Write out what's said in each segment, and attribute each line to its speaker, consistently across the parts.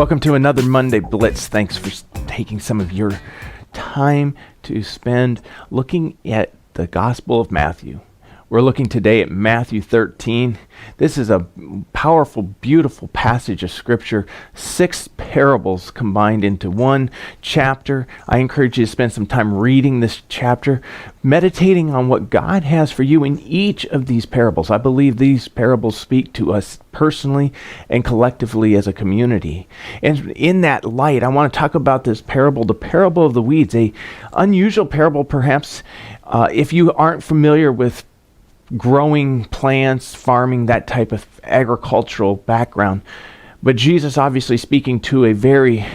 Speaker 1: Welcome to another Monday Blitz. Thanks for taking some of your time to spend looking at the Gospel of Matthew. We're looking today at Matthew 13. This is a powerful, beautiful passage of Scripture. 6 parables combined into one chapter. I encourage you to spend some time reading this chapter, meditating on what God has for you in each of these parables. I believe these parables speak to us personally and collectively as a community. And in that light, I want to talk about this parable, the parable of the weeds, a unusual parable perhaps if you aren't familiar with growing plants, farming, that type of agricultural background. But Jesus obviously speaking to a very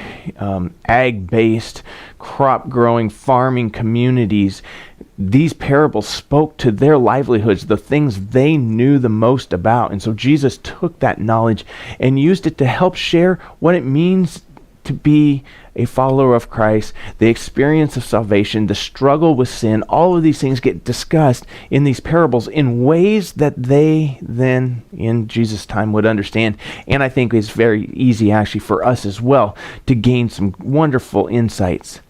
Speaker 1: ag-based, crop-growing, farming communities. These parables spoke to their livelihoods, the things they knew the most about. And so Jesus took that knowledge and used it to help share what it means to be a follower of Christ, the experience of salvation, the struggle with sin. All of these things get discussed in these parables in ways that they then, in Jesus' time, would understand. And I think it's very easy actually for us as well to gain some wonderful insights.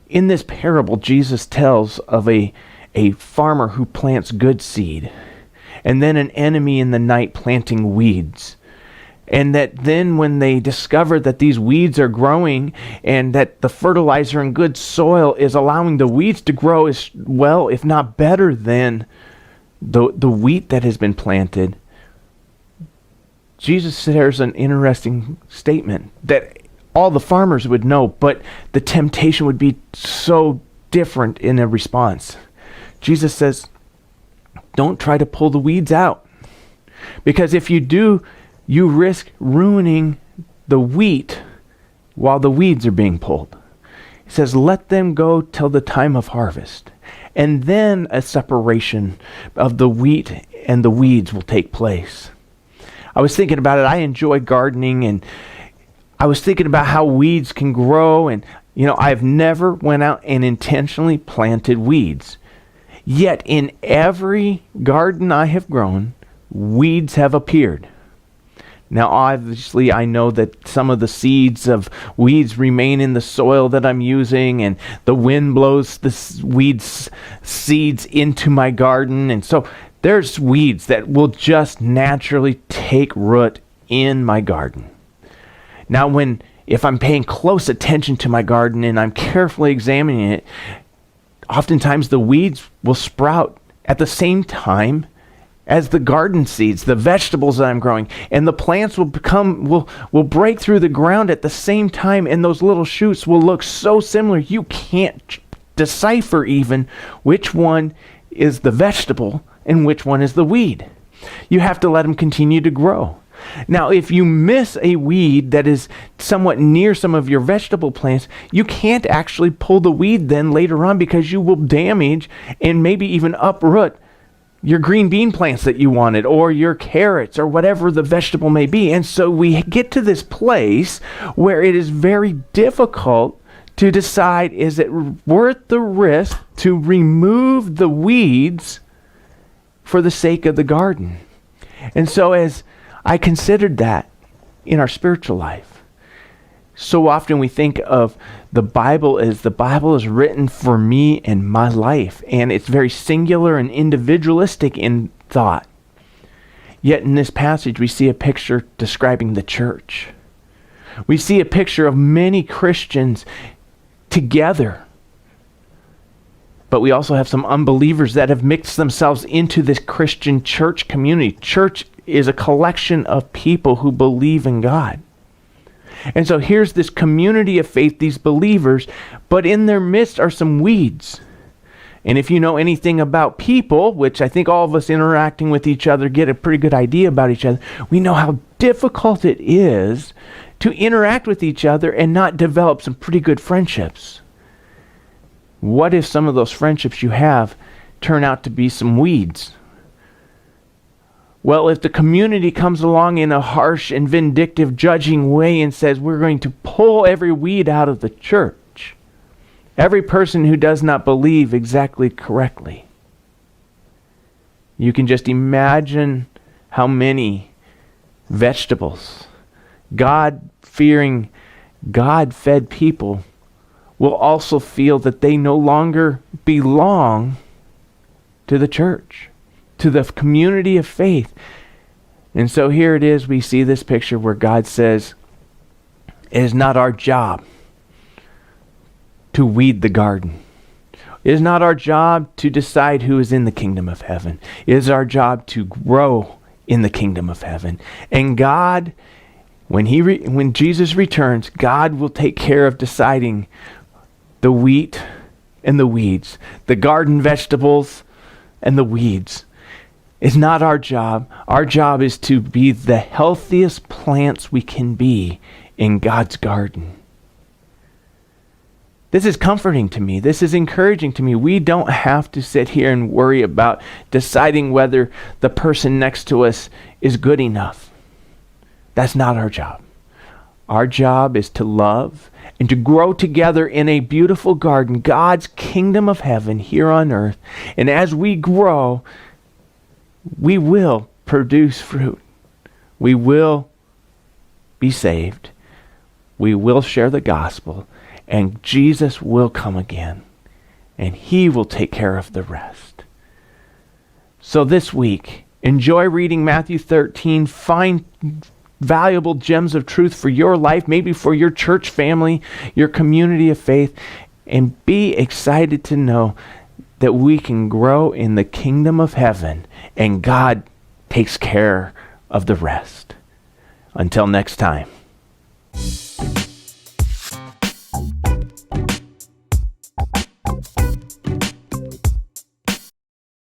Speaker 1: In this parable, Jesus tells of a farmer who plants good seed, and then an enemy in the night planting weeds. And that then when they discover that these weeds are growing and that the fertilizer and good soil is allowing the weeds to grow as well, if not better than the wheat that has been planted, Jesus shares an interesting statement that all the farmers would know, but the temptation would be so different in a response. Jesus says, don't try to pull the weeds out, because if you do, you risk ruining the wheat while the weeds are being pulled. He says, let them go till the time of harvest. And then a separation of the wheat and the weeds will take place. I was thinking about it. I enjoy gardening, and I was thinking about how weeds can grow. And, I've never went out and intentionally planted weeds. Yet in every garden I have grown, weeds have appeared. Now, obviously, I know that some of the seeds of weeds remain in the soil that I'm using, and the wind blows the weeds seeds into my garden. And so there's weeds that will just naturally take root in my garden. Now, if I'm paying close attention to my garden and I'm carefully examining it, oftentimes the weeds will sprout at the same time as the garden seeds, the vegetables that I'm growing, and the plants will break through the ground at the same time, and those little shoots will look so similar you can't decipher even which one is the vegetable and which one is the weed. You have to let them continue to grow. Now, if you miss a weed that is somewhat near some of your vegetable plants, you can't actually pull the weed then later on, because you will damage and maybe even uproot your green bean plants that you wanted, or your carrots, or whatever the vegetable may be. And so we get to this place where it is very difficult to decide, is it worth the risk to remove the weeds for the sake of the garden? And so as I considered that in our spiritual life, so often we think of the Bible as the Bible is written for me and my life, and it's very singular and individualistic in thought. Yet in this passage we see a picture describing the church. We see a picture of many Christians together, but we also have some unbelievers that have mixed themselves into this Christian church community. Church is a collection of people who believe in God. And so here's this community of faith, these believers, but in their midst are some weeds. And if you know anything about people, which I think all of us interacting with each other get a pretty good idea about each other, we know how difficult it is to interact with each other and not develop some pretty good friendships. What if some of those friendships you have turn out to be some weeds? Well, if the community comes along in a harsh and vindictive, judging way and says, we're going to pull every weed out of the church, every person who does not believe exactly correctly, you can just imagine how many vegetables God-fearing, God-fed people will also feel that they no longer belong to the church, to the community of faith. And so here it is, we see this picture where God says, it is not our job to weed the garden. It is not our job to decide who is in the kingdom of heaven. It is our job to grow in the kingdom of heaven. And God, when Jesus returns, God will take care of deciding the wheat and the weeds, the garden vegetables and the weeds. It's not our job. Our job is to be the healthiest plants we can be in God's garden. This is comforting to me. This is encouraging to me. We don't have to sit here and worry about deciding whether the person next to us is good enough. That's not our job. Our job is to love and to grow together in a beautiful garden, God's kingdom of heaven here on earth. And as we grow, we will produce fruit. We will be saved. We will share the gospel. And Jesus will come again. And he will take care of the rest. So this week, enjoy reading Matthew 13. Find valuable gems of truth for your life, maybe for your church family, your community of faith. And be excited to know that we can grow in the kingdom of heaven, and God takes care of the rest. Until next time.